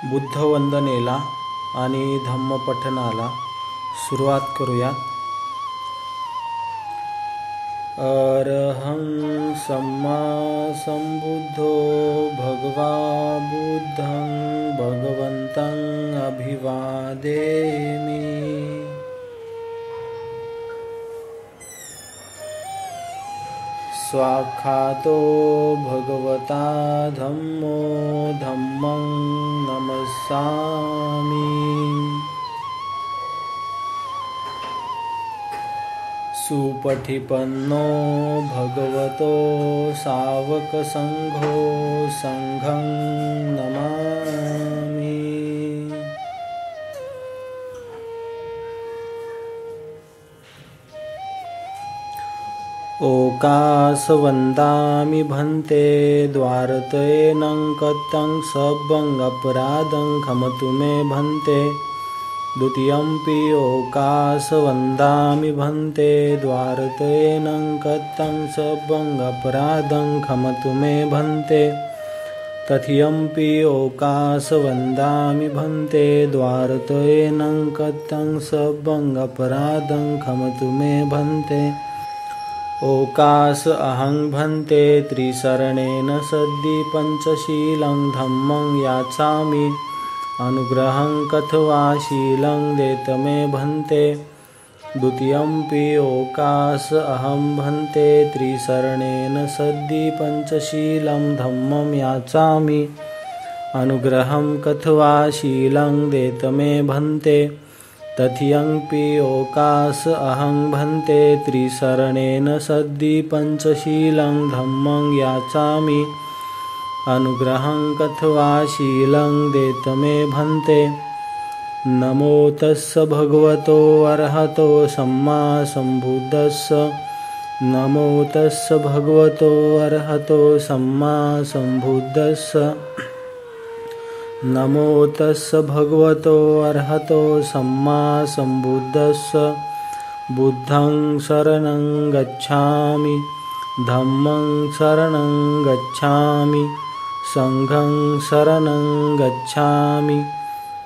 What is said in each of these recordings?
बुद्धवंदनेला आणि धम्मपठणाला सुरुवात करूया। अरहं सम्मा संबुद्धो भगवा बुद्धं भगवन्तं अभिवादेमि। स्वाख्यातो भगवता धम्मो धम्मं नमस्सामि। सुपठिपन्नो भगवतो सावकसंघो संघं नमामि। ओकासवन्दामि भन्ते द्वारतयेनं कतं सब्बं अपराधं खमतु मे भन्ते। द्वितीयंपि ओकासवन्दामि भन्ते द्वारतयेनं कतं सब्बं अपराधं खमतु मे भन्ते। तृतीयंपि ओकासवन्दामि भन्ते द्वारतयेनं कतं सब्बं अपराधं खमतु मे भन्ते। ओकास अहं भन्ते त्रिशरणेन सद्दि पंचशीलं धम्मं याचामि। अनुग्रहं कथवा शीलं देत मे भन्ते। द्वितीयंपि ओकास अहं भन्ते त्रिशरणेन सद्दि पंचशीलं धम्मं याचामि। अनुग्रहं कथवा शीलं देत मे भन्ते। तृतीयंपि ओकास अहं भन्ते त्रिशरणेन सद्दि पंचशीलं धम्मं याचामि। अनुग्रहं कथवा शीलं देत मे भन्ते। नमो तस्स भगवतो अरहतो सम्मा सम्बुद्धस्स। नमो तस्स भगवतो अरहतो सम्मा सम्बुद्धस्स। नमो तस्स भगवतो अरहतो सम्मा सम्बुद्धस्स। बुद्धं शरणं गच्छामि। धम्मं शरणं गच्छामि। संघं शरणं गच्छामि।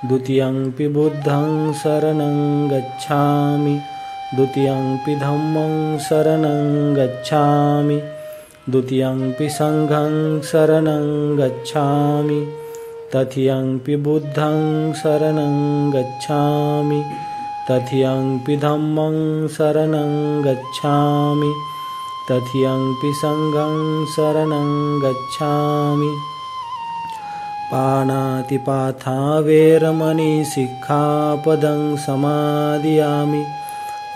द्वितीयंपि बुद्धं शरणं गच्छामि। द्वितीयंपि धम्मं शरणं गच्छामि। द्वितीयंपि संघं शरणं गच्छामि। तृतीयंपि बुद्धं शरणं गच्छामि। तृतीयंपि धम्मं शरणं गच्छामि। तृतीयंपि संघं शरणं गच्छामि। पाणातिपाथा वेरमणि सिक्खापदं समादियामि।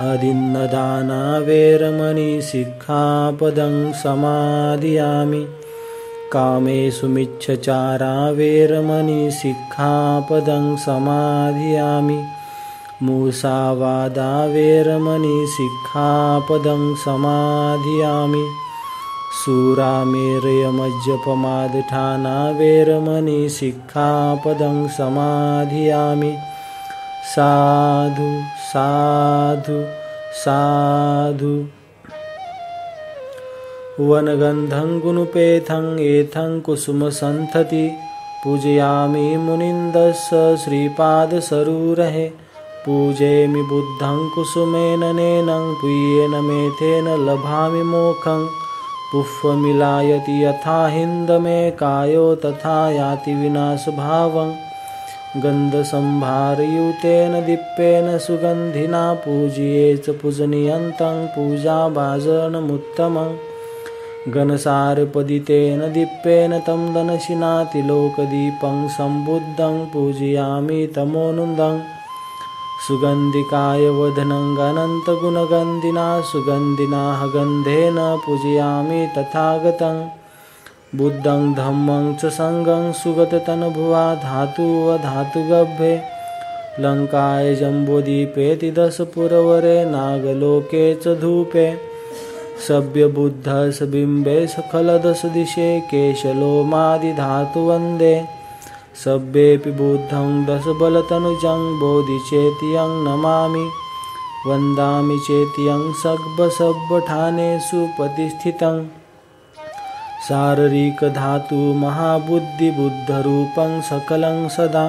अदिन्नदाना वेरमणि सिक्खापदं समादियामि। कामेषु मिच्छचारा वेरमणि सिक्खापदं समादियामि। मुसावादा वेरमणि सिक्खापदं समादियामि। सूरामेरयमज्जपमादठाना वेरमणि सिक्खापदं समादियामि। साधु साधु साधु। वनगन्धं गुणपेथं एथं कुसुमसन्थति। पूजयामि मुनिन्दस्य श्रीपादसरोरुहे। पूजयामि बुद्धं कुसुमेन नैनं पुय्येन मेथेन लभामि मोक्षं। पुष्पमिलायति यथा हिन्दमेकायो तथा याति विनाशभावं। गन्धसंभारयुतेन दीप्तेन सुगन्धिना पूजये च पूजनीयन्तं पूजाभाजनमुत्तमम्। घनसारपदितेन दीप्तेन तं दनशिनातिलोकदीपं सम्बुद्धं पूजयामि तमोनुदं। सुगन्धिकाय वदनं अनन्तगुणगन्धिना सुगन्धिना गन्धेन पूजयामि तथागतं। बुद्धं धम्मं च संघं सुगततनुभुवा धातुवधातुगभ्ये। लङ्काय जम्बूद्वीपेति दशपुरवरे नागलोके च धूपे। सभ्यबुद्धस्य बिम्बे सकलदशदिशे केशलोमादिधातुवन्दे। सभ्येऽपि बुद्धं दशबलतनुजं बोधिचेत्यं नमामि। वन्दामि चेत्यं सर्वसर्वठानेषु प्रतिष्ठितं। शारीरिक धातु महाबुद्धि बुद्धरूपं सकलं सदा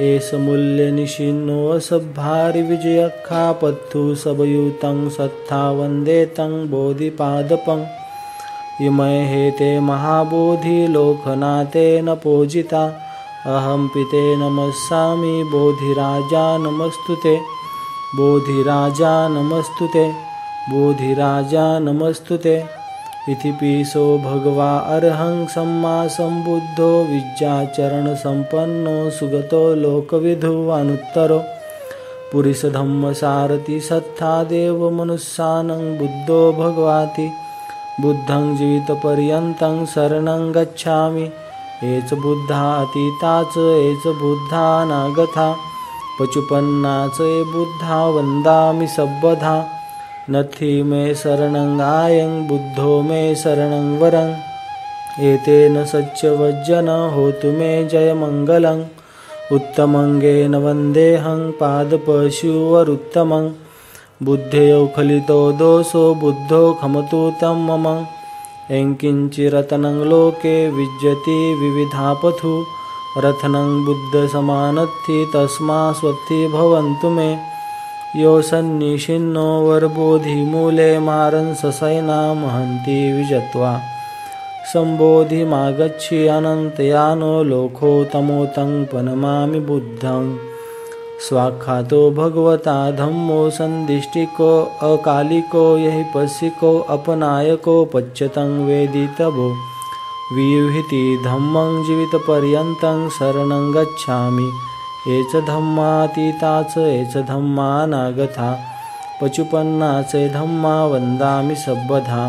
एष मूल्य निशिन्नो असभारि विजयख्खापत्थु सबयुतं सत्था वन्दे तं बोधिपादपम् इमय हेते महाबोधि लोकनाथेन पूजिता अहं पिते नमस्सामि बोधिराजा नमस्तुते बोधिराजा नमस्तुते बोधिराजा नमस्तुते इति पीसो भगवा अर्हं सम्मा सम्बुद्धो विद्याचरण संपन्नो सुगतो लोकविदु अनुत्तरो पुरिसधम्म सारथि सत्था देव मनुष्यानं बुद्धो भगवाति बुद्धं जीवितपर्यन्तं शरणं गच्छामि एच बुद्धा अतीताच एच बुद्धा नागथा पचुपन्नाच ए बुद्धा वन्दामि सर्वधा नथि मे शरणं आयं बुद्धो मे शरणं वरं एतेन सच्चवज्जन होतु मे जयमङ्गलम् उत्तमङ्गेन वन्देऽहं पादपशुवरुत्तमं बुद्धयो खलितो दोषो बुद्धो खमतु तं मम एङ्किञ्चिरतनं लोके विज्यति विविधापथु रथनं बुद्धसमानत्थि तस्मा स्वत्ति भवन्तु मे यो सन्निशिन्नो वरबोधिमूले मारन् ससैना महन्ति विजत्वा सम्बोधिमागच्छि अनन्तयानो लोको तमोतं पनमामि बुद्धं स्वाख्यातो भगवता धम्मो सन्दिष्टिको अकालिको यहि पश्यिको अपनायको पच्यतं वेदितभो वियुहिति धम्मं जीवितपर्यन्तं शरणं गच्छामि एच धम्मातीताच एच धम्मानागथा पचुपन्नाच धम्मा वन्दामि सर्वधा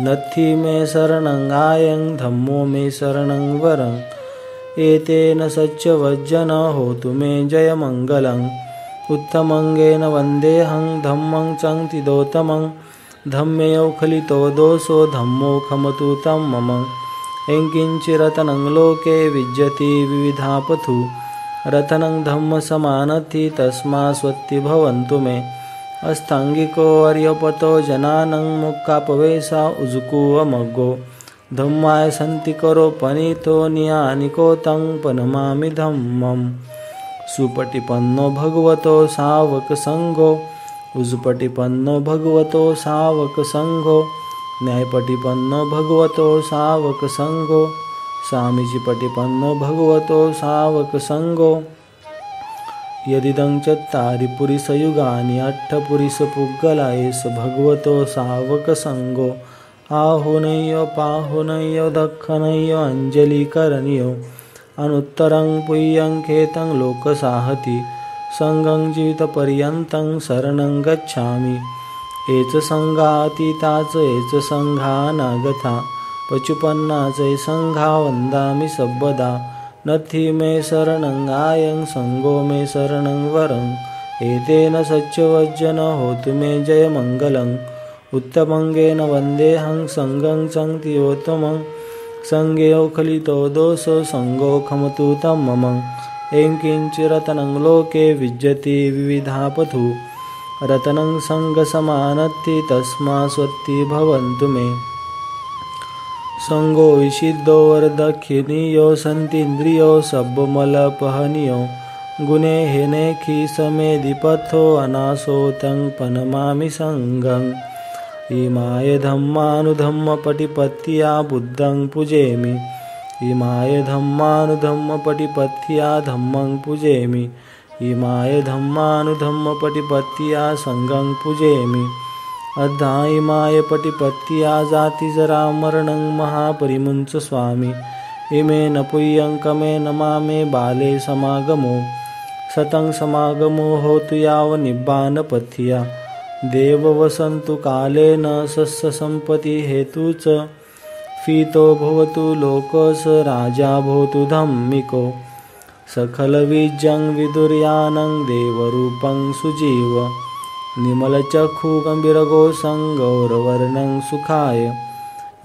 नथि मे शरणं आयं धम्मो मे शरणं वरं एतेन सच्चवज्जन होतु मे जयमङ्गलम् उत्तमङ्गेन वन्देऽहं धम्मं चङ्तिदोत्तमं धम्मेयो खलितो दोषो धम्मो खमतु तं मम एङ्किञ्चिरतनं लोके विज्यति विविधापथु रतनं धम्म समानथि तस्मा स्वत्ति भवन्तु मे अष्टाङ्गिको अर्यपतो जनानं मुक्कापवेशा उजुकुवमग्गो धम्माय सन्ति करो पनीतो नियानिको तं पनमामि धम्मं सुपटिपन्नो भगवतो सावकसङ्गो उजुपटिपन्नो भगवतो सावकसङ्गो न्यायपटिपन्नो भगवतो सावकसङ्गो स्वामीजीपटिपन्नो भगवतो सावकसङ्गो यदिदं चत्तारि पुरिसयुगानि अट्ठपुरिसपुग्गला एष भगवतो सावकसङ्गो आहुनय्यो पाहुनय्यो दक्षिणय्यो अञ्जलिकरणीयो अनुत्तरं पुय्यं खेतं लोकसाहति सङ्गं जीवितपर्यन्तं शरणं गच्छामि एच सङ्घातीताच एच सङ्घानागथा पचुपन्नाच सङ्घा वन्दामि सर्वदा नथि मे शरणं आयं सङ्गो मे शरणं वरं एतेन सच्चवज्जन होतु मे जयमङ्गलम् उत्तमङ्गेन वन्देऽहं सङ्गं चङ्क्तियोत्तमं सङ्गेयो खलितो दोषो सङ्गो खमतु तं मम एङ्किञ्चिरतनं लोके विज्यति विविधापथु रतनं सङ्गसमानत्ति तस्मा स्वत्ति भवन्तु मे संगो विशिद्धो वरदक्षिणीयो सन्तीन्द्रियो सब्बमलपहनियो गुणे हेनेखि समेधिपथो अनासो तं पनमामि सङ्गम् इमाय धम्मानुधम्मपटिपत्या बुद्धं पूजेमि इमाय धम्मानुधम्मपटिपत्या धम्मं पूजेमि इमाय धम्मानुधम्मपटिपत्या सङ्गं पूजेमि अद्धाइमाय पटिपत्या जातिजरामरणं महापरिमुञ्च स्वामी इमेन पुय्यं कमेन मामे बाले समागमो सतं समागमो होतु यावन्निब्बानपथ्या देववसन्तु कालेन सस्यसम्पत्ति हेतु च फीतो भवतु लोकस राजा भवतु धम्मिको सकलविज्जं विदुर्यानं देवरूपं सुजीव निमलचक्षुगम्भीरघोषं गौरवर्णं सुखाय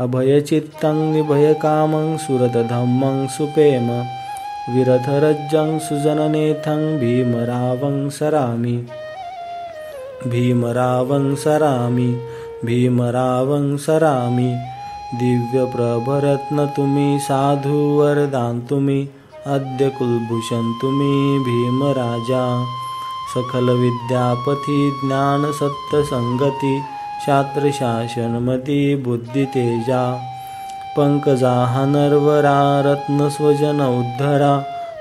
अभयचित्तं निभयकामं सुरतधम्मं सुपेम विरथरज्जं सुजननेथं भीमरावं सरामि भीमरावं सरामि भीमरावं सरामि दिव्य प्रभरत्न तुम्ही, साधू वरदान तुम्ही, आद्य कुलभूषण तुम्ही भीमराजा. सकल विद्यापती, ज्ञान सत्य संगती, शास्त्र शासनमती, बुद्धी तेजा. पंकजा नरवरा, रत्न स्वजन उद्धरा,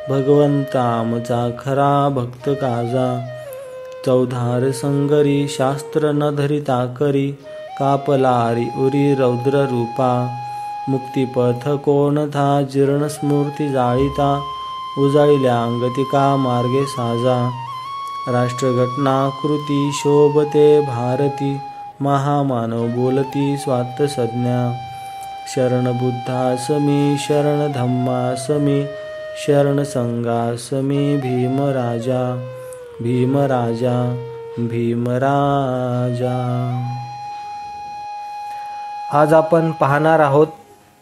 भगवंता आमचा खरा भक्त काजा. चौधार संगरी, शास्त्र न धरिता करी, कापलारी उरी रौद्र रूपा. मुक्तिपथ कोणथा, जीर्ण स्मृती जाळीता, उजाळिल्या अंगतिका मार्गे साजा. राष्ट्रघटना कृती, शोभते भारती, महामानव बोलती स्वातसज्ञा. शरण बुद्धासमी, शरण धम्मासमी, शरण संघासमी भीमराजा. भीमराजा, भीमराजा. आज आपण पाहणार आहोत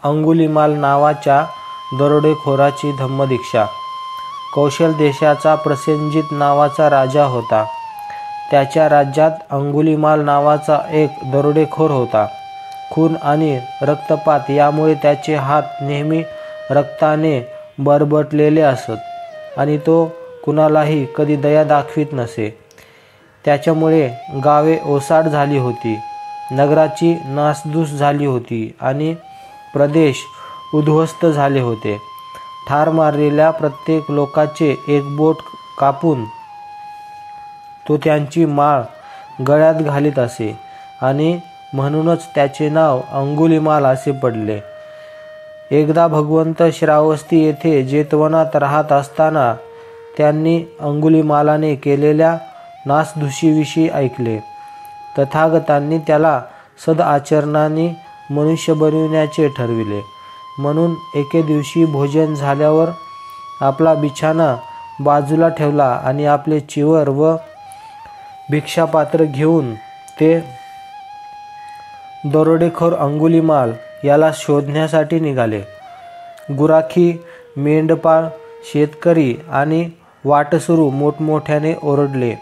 अंगुलीमाल नावाच्या दरोडेखोराची धम्मदीक्षा. कौशल देशाचा प्रसेनजित नावाचा राजा होता. त्याच्या राज्यात अंगुलीमाल नावाचा एक दरोडेखोर होता. खून आणि रक्तपात यामुळे त्याचे हात नेहमी रक्ताने बरबटलेले असत आणि तो कुणालाही कधी दया दाखवीत नसे. त्याच्यामुळे गावे ओसाड झाली होती, नगराची नासधूस झाली होती आणि प्रदेश उद्ध्वस्त झाले होते. ठार मारलेल्या प्रत्येक लोकाचे एक बोट कापून तो त्यांची माळ गळ्यात घालीत असे आणि म्हणूनच त्याचे नाव अंगुलीमाल असे पडले. एकदा भगवंत श्रावस्ती येथे जेतवनात राहत असताना त्यांनी अंगुलीमालाने केलेल्या नासधुशीविषयी ऐकले. तथागतांनी त्याला सदआचरणाने मनुष्य बनविण्याचे ठरविले. म्हणून एके दिवशी भोजन झाल्यावर आपला बिछाना बाजूला ठेवला आणि आपले चिवर व भिक्षापात्र घेऊन ते दरोडेखोर अंगुलीमाल याला शोधण्यासाठी निघाले. गुराखी, मेंढपाळ, शेतकरी आणि वाटसरू मोठमोठ्याने ओरडले,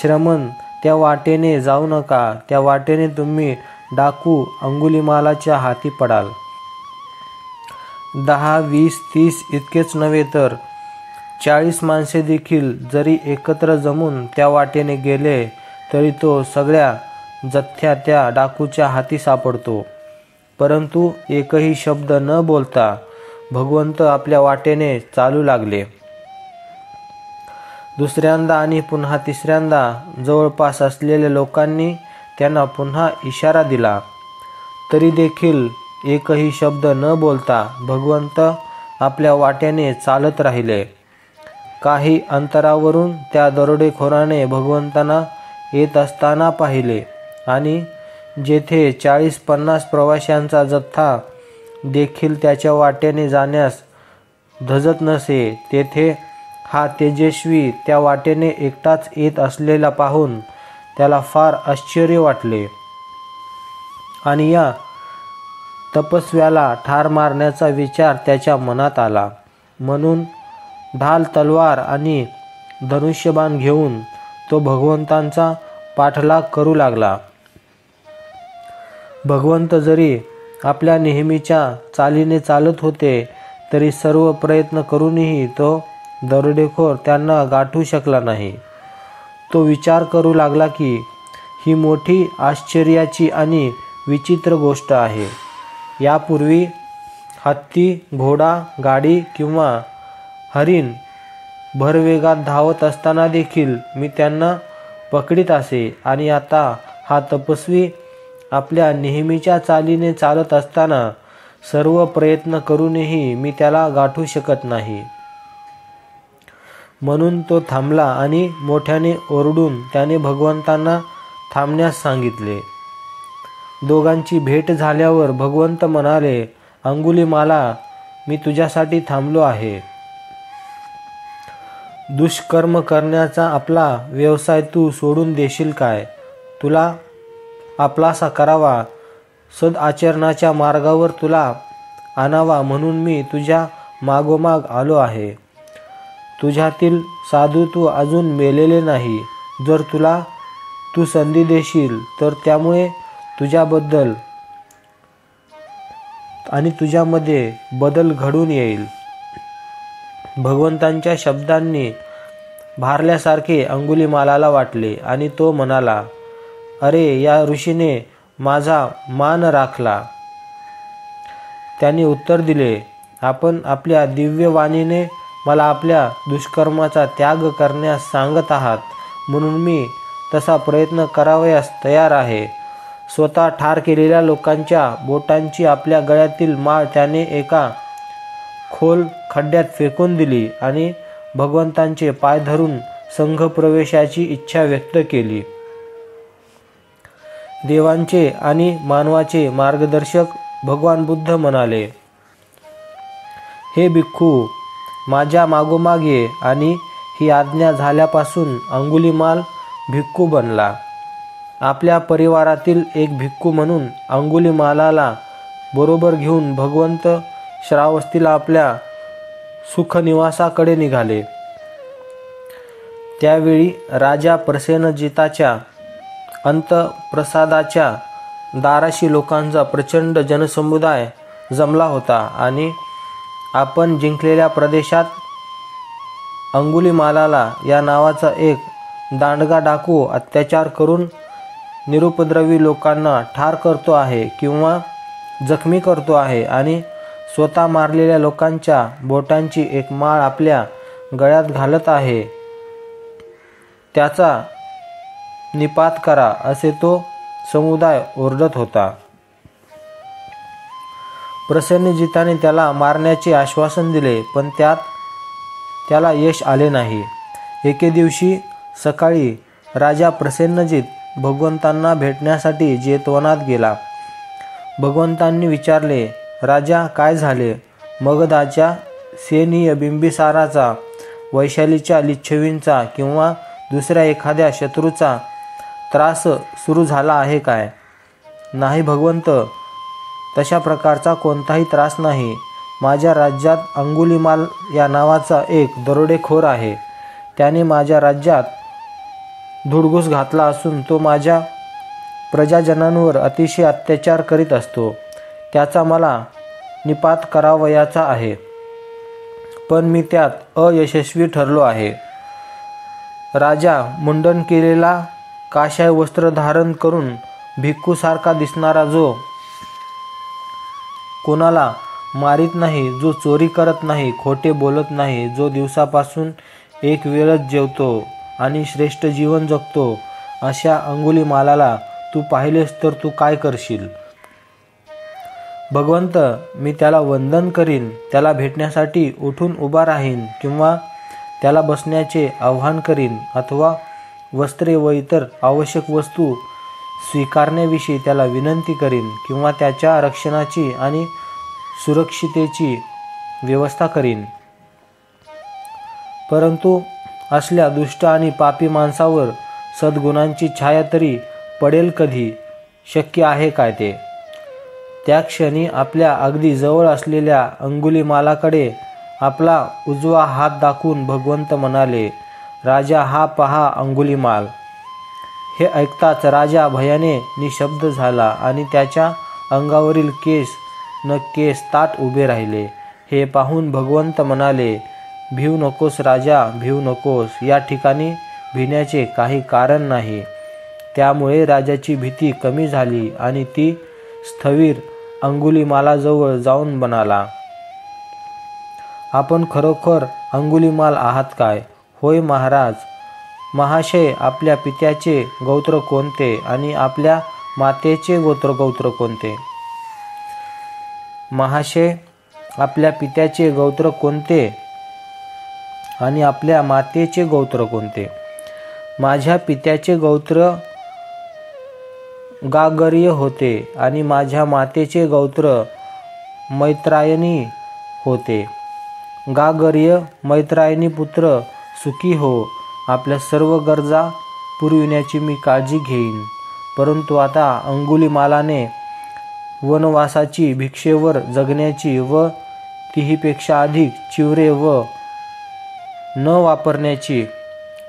श्रमण, त्या वाटेने जाऊ नका, त्या वाटेने तुम्ही डाकू अंगुलीमालाच्या हाती पडाल. 10, 20, 30 इतकेच नव्हे तर 40 माणसे देखील जरी एकत्र जमून त्या वाटेने गेले तरी तो सगळ्या जथ्या त्या डाकूच्या हाती सापडतो. परंतु एकही शब्द न बोलता भगवंत आपल्या वाटेने चालू लागले. दुसऱ्यांदा आणि पुन्हा तिसऱ्यांदा जवळपास असलेल्या लोकांनी त्यांना पुन्हा इशारा दिला, तरी देखील एकही शब्द न बोलता भगवंत आपल्या वाटेने चालत राहिले. काही अंतरावरून त्या दरोडेखोराने भगवंतांना येत असताना पाहिले आणि जेथे 40-50 प्रवाशांचा जथ्था देखील त्याच्या वाटेने जाण्यास धजत नसे, तेथे हा तेजस्वी त्या वाटेने एकटाच येत असलेला पाहून त्याला फार आश्चर्य वाटले आणि या तपस्व्याला ठार मारण्याचा विचार त्याच्या मनात आला. म्हणून ढाल, तलवार आणि धनुष्यबाण घेऊन तो भगवंतांचा पाठलाग करू लागला. भगवंत जरी आपल्या नेहमीच्या चालीने चालत होते तरी सर्व प्रयत्न करूनही तो दरोडेखोर त्यांना गाठू शकला नाही. तो विचार करू लागला की ही मोठी आश्चर्याची आणि विचित्र गोष्ट आहे. यापूर्वी हत्ती, घोडा, गाडी किंवा हरिण भरवेगात धावत असताना देखील मी त्यांना पकडीत असे आणि आता हा तपस्वी आपल्या नेहमीच्या चालीने चालत असताना सर्व प्रयत्न करूनही मी त्याला गाठू शकत नाही. म्हणून तो थांबला आणि मोठ्याने ओरडून त्याने भगवंतांना थांबण्यास सांगितले. दोघांची भेट झाल्यावर भगवंत म्हणाले, अंगुलीमाला, मी तुझ्यासाठी थांबलो आहे. दुष्कर्म करण्याचा आपला व्यवसाय तू सोडून देशील काय? तुला आपलासा करावा, सदआचरणाच्या मार्गावर तुला आणावा म्हणून मी तुझ्या मागोमाग आलो आहे. तुझ्यातील साधू तू अजून मेलेले नाही. जर तू संधी देशील तर त्यामुळे तुझ्याबद्दल आणि तुझ्यामध्ये बदल घडून येईल. भगवंतांच्या शब्दांनी भारल्यासारखे अंगुलीमालाला वाटले आणि तो म्हणाला, अरे, या ऋषीने माझा मान राखला. त्यांनी उत्तर दिले, आपण आपल्या दिव्य वाणीने मला आपल्या दुष्कर्माचा त्याग करण्यास सांगत आहात, म्हणून मी तसा प्रयत्न करावयास तयार आहे. स्वतः ठार केलेल्या लोकांच्या बोटांची आपल्या गळ्यातील माळ त्याने एका खोल खड्ड्यात फेकून दिली आणि भगवंतांचे पाय धरून संघप्रवेशाची इच्छा व्यक्त केली. देवांचे आणि मानवाचे मार्गदर्शक भगवान बुद्ध म्हणाले, हे भिक्खू, माझ्या मागोमाग ये. आणि ही आज्ञा झाल्यापासून अंगुलीमाल भिक्खू बनला. आपल्या परिवारातील एक भिक्खू म्हणून अंगुलीमालाला बरोबर घेऊन भगवंत श्रावस्तीला आपल्या सुखनिवासाकडे निघाले. त्यावेळी राजा प्रसेनजिताच्या अंतःप्रसादाच्या दाराशी लोकांचा प्रचंड जनसमुदाय जमला होता आणि आपण जिंकलेल्या प्रदेशात अंगुलीमालाला या नावाचा एक दांडगा डाकू अत्याचार करून निरुपद्रवी लोकांना ठार करतो आहे किंवा जखमी करतो आहे आणि स्वतः मारलेल्या लोकांच्या बोटांची एक माळ आपल्या गळ्यात घालत आहे, त्याचा निपात करा, असे तो समुदाय ओरडत होता. प्रसेनजिताने त्याला मारण्याचे आश्वासन दिले, पण त्याला यश आले नाही. एके दिवशी सकाळी राजा प्रसेनजित भगवंतांना भेटण्यासाठी जेतवनात गेला. भगवंतांनी विचारले, राजा, काय झाले? मगधाच्या सेनीय बिंबिसाराचा, वैशालीच्या लिच्छवींचा किंवा दुसऱ्या एखाद्या शत्रूचा त्रास सुरू झाला आहे काय? नाही भगवंत, तशा प्रकारचा कोणताही त्रास नाही. माझ्या राज्यात अंगुलीमाल या नावाचा एक दरोडेखोर आहे. त्याने माझ्या राज्यात धुडगूस घातला असून तो माझ्या प्रजाजनांवर अतिशय अत्याचार करीत असतो. त्याचा मला निपात करावयाचा आहे, पण मी त्यात अयशस्वी ठरलो आहे. राजा मुंडन केलेला काशाय वस्त्र धारण करून भिक्खूसारखा दिसणारा, जो कोणाला मारित नाही, जो चोरी करत नाही, खोटे बोलत नाही, जो दिवसापासून एक वेळच जेवतो आणि श्रेष्ठ जीवन जगतो, अशा अंगुलीमालाला तू पाहिलेस तर तू काय करशील? भगवंत, मी त्याला वंदन करीन, त्याला भेटण्यासाठी उठून उभा राहीन किंवा त्याला बसण्याचे आवाहन करीन, अथवा वस्त्रे व इतर आवश्यक वस्तू स्वीकारण्याविषयी त्याला विनंती करीन किंवा त्याच्या रक्षणाची आणि सुरक्षितेची व्यवस्था करीन. परंतु असल्या दुष्ट आणि पापी माणसावर सद्गुणांची छाया तरी पडेल कधी? शक्य आहे काय ते? त्या क्षणी आपल्या अगदी जवळ असलेल्या अंगुलीमालाकडे आपला उजवा हात दाखवून भगवंत म्हणाले, राजा, हा पहा अंगुलीमाल. हे ऐकताच राजा भयाने निशब्द झाला आणि त्याच्या अंगावरील केस न केस ताठ उभे राहिले. हे पाहून भगवंत म्हणाले, भिवू नकोस राजा, भिवू नकोस. या ठिकाणी भिण्याचे काही कारण नाही. त्यामुळे राजाची भीती कमी झाली आणि ती स्थविर अंगुलीमालाजवळ जाऊन म्हणाला, आपण खरोखर अंगुलीमाल आहात काय? होय महाराज. महाशय, आपल्या पित्याचे गोत्र कोणते आणि आपल्या मातेचे गोत्र कोणते? महाशय, आपल्या पित्याचे गोत्र कोणते आणि आपल्या मातेचे गोत्र कोणते? माझ्या पित्याचे गोत्र गागरीय होते आणि माझ्या मातेचे गोत्र मैत्रायणी होते. गागरीय मैत्रायणी पुत्र, सुखी हो. आपल्या सर्व गरजा पुरविण्याची मी काळजी घेईन. परंतु आता अंगुलीमालाने वनवासाची, भिक्षेवर जगण्याची व तीहीपेक्षा अधिक चिवरे व न वापरण्याची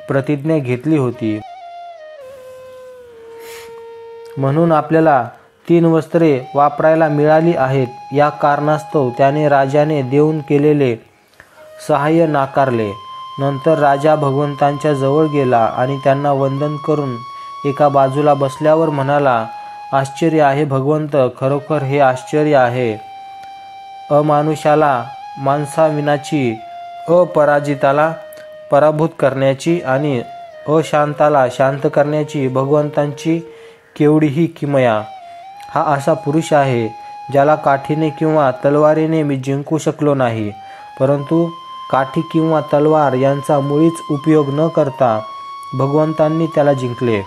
प्रतिज्ञा घेतली होती. म्हणून आपल्याला 3 वस्त्रे वापरायला मिळाली आहेत. या कारणास्तव त्याने राजाने देऊन केलेले सहाय्य नाकारले. नंतर राजा भगवंतांच्या जवळ गेला आणि त्यांना वंदन करून एका बाजूला बसल्यावर म्हणाला, आश्चर्य आहे भगवंत, खरोखर हे आश्चर्य आहे. अमानुषाला माणसाविनाची, अपराजिताला पराभूत करण्याची आणि अशांताला शांत करण्याची भगवंतांची केवढीही किमया. हा असा पुरुष आहे ज्याला काठीने किंवा तलवारीने मी जिंकू शकलो नाही, परंतु काठी किंवा तलवार यांचा मुळीच उपयोग न करता भगवंतांनी त्याला जिंकले.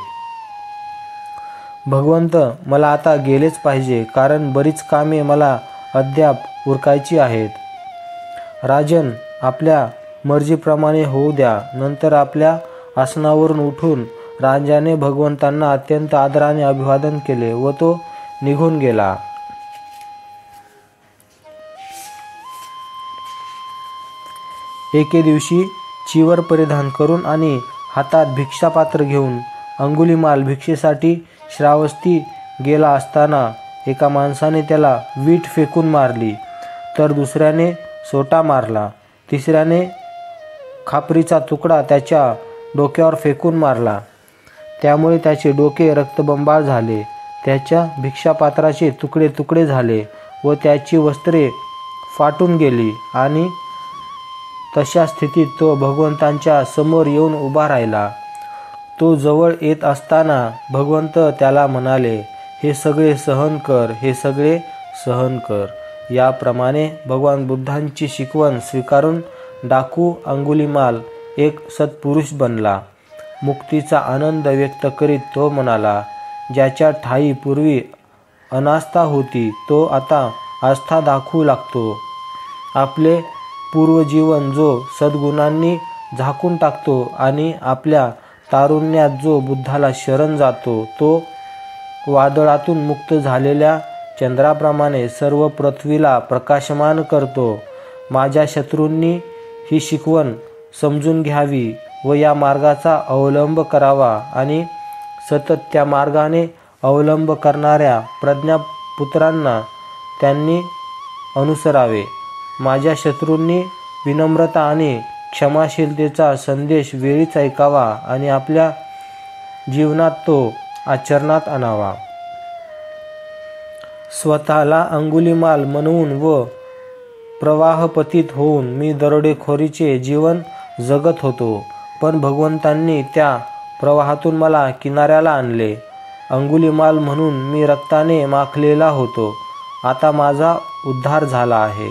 भगवंत, मला आता गेलेच पाहिजे, कारण बरीच कामे मला अद्याप उरकायची आहेत. राजन, आपल्या मर्जीप्रमाणे होऊ द्या. नंतर आपल्या आसनावरून उठून राजाने भगवंतांना अत्यंत आदराने अभिवादन केले व तो निघून गेला. एके दिवशी चिवर परिधान करून आणि हातात भिक्षापात्र घेऊन अंगुलीमाल भिक्षेसाठी श्रावस्ती गेला असताना एका माणसाने त्याला वीट फेकून मारली, तर दुसऱ्याने सोटा मारला, तिसऱ्याने खापरीचा तुकडा त्याच्या डोक्यावर फेकून मारला. त्यामुळे त्याचे डोके रक्तबंबाळ झाले, त्याच्या भिक्षापात्राचे तुकडे तुकडे झाले व त्याची वस्त्रे फाटून गेली आणि तशा स्थितीत तो भगवंतांच्या समोर येऊन उभा राहिला. तो जवळ येत असताना भगवंत त्याला म्हणाले, हे सगळे सहन कर, हे सगळे सहन कर. याप्रमाणे भगवान बुद्धांची शिकवण स्वीकारून डाकू अंगुलीमाल एक सत्पुरुष बनला. मुक्तीचा आनंद व्यक्त करीत तो म्हणाला, ज्याच्या ठायी पूर्वी अनास्था होती तो आता आस्था दाखवू लागतो. आपले पूर्वजीवन जो सद्गुणांनी झाकून टाकतो आणि आपल्या तारुण्यात जो बुद्धाला शरण जातो, तो वादळातून मुक्त झालेल्या चंद्राप्रमाणे सर्व पृथ्वीला प्रकाशमान करतो. माझ्या शत्रूंनी ही शिकवण समजून घ्यावी व या मार्गाचा अवलंब करावा आणि सतत त्या मार्गाने अवलंब करणाऱ्या प्रज्ञापुत्रांना त्यांनी अनुसरावे. माझ्या शत्रूंनी विनम्रता आणि क्षमाशीलतेचा संदेश वेळीच ऐकावा आणि आपल्या जीवनात तो आचरणात आणावा. स्वतःला अंगुलीमाल म्हणून व प्रवाहपतीत होऊन मी दरोडेखोरीचे जीवन जगत होतो, पण भगवंतांनी त्या प्रवाहातून मला किनाऱ्याला आणले. अंगुलीमाल म्हणून मी रक्ताने माखलेला होतो, आता माझा उद्धार झाला आहे.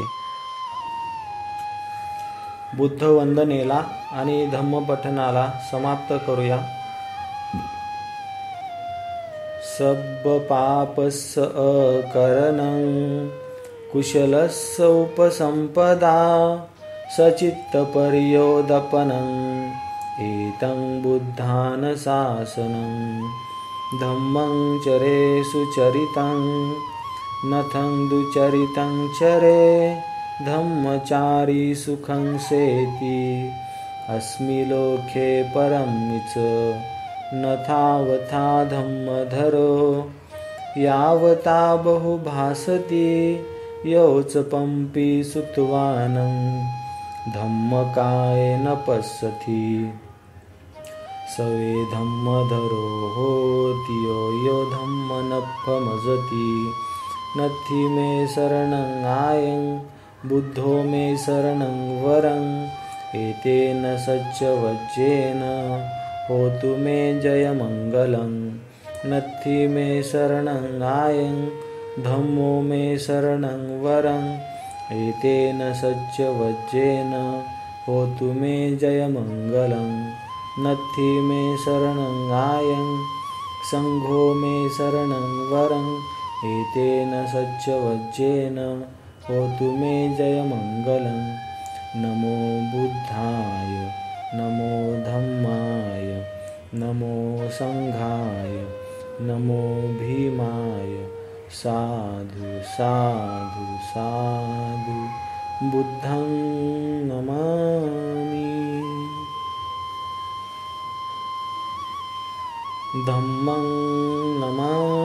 बुद्ध वंदनेला आणि धम्मपठनाला समाप्त करूया. सब पापस्य अकरणं कुशलस्य उपसंपदा सचित्तपर्योदपनं एतं बुद्धानुशासनं धम्मं चरे सुचरितं नथं दुचरितं चरे धम्मचारी सुखं सेति अस्मि लोके परमिच न तावता धम्मधरो यावता बहुभासति योच पंपि सुतवानं धम्मकायेन पश्यति सवे धम्मधरो होति यो धम्मनफमजति नथि मे शरणं आयं बुद्धो मे शरणं वरं एतेन सच्चवज्जेन होतु मे जयमङ्गलं नथि मे शरणं आयं धम्मो मे शरणं वरं एतेन सच्चवज्जेन होतु मे जयमङ्गलं नथि मे शरणं आयं संघो मे शरणं वरं एतेन सच्चवज्जेन होतु मे जयमङ्गलं नमो बुद्धाय नमो धम्माय नमो संघाय नमो भीमाय साधु साधु साधु बुद्धं नमामि धम्मं नमामि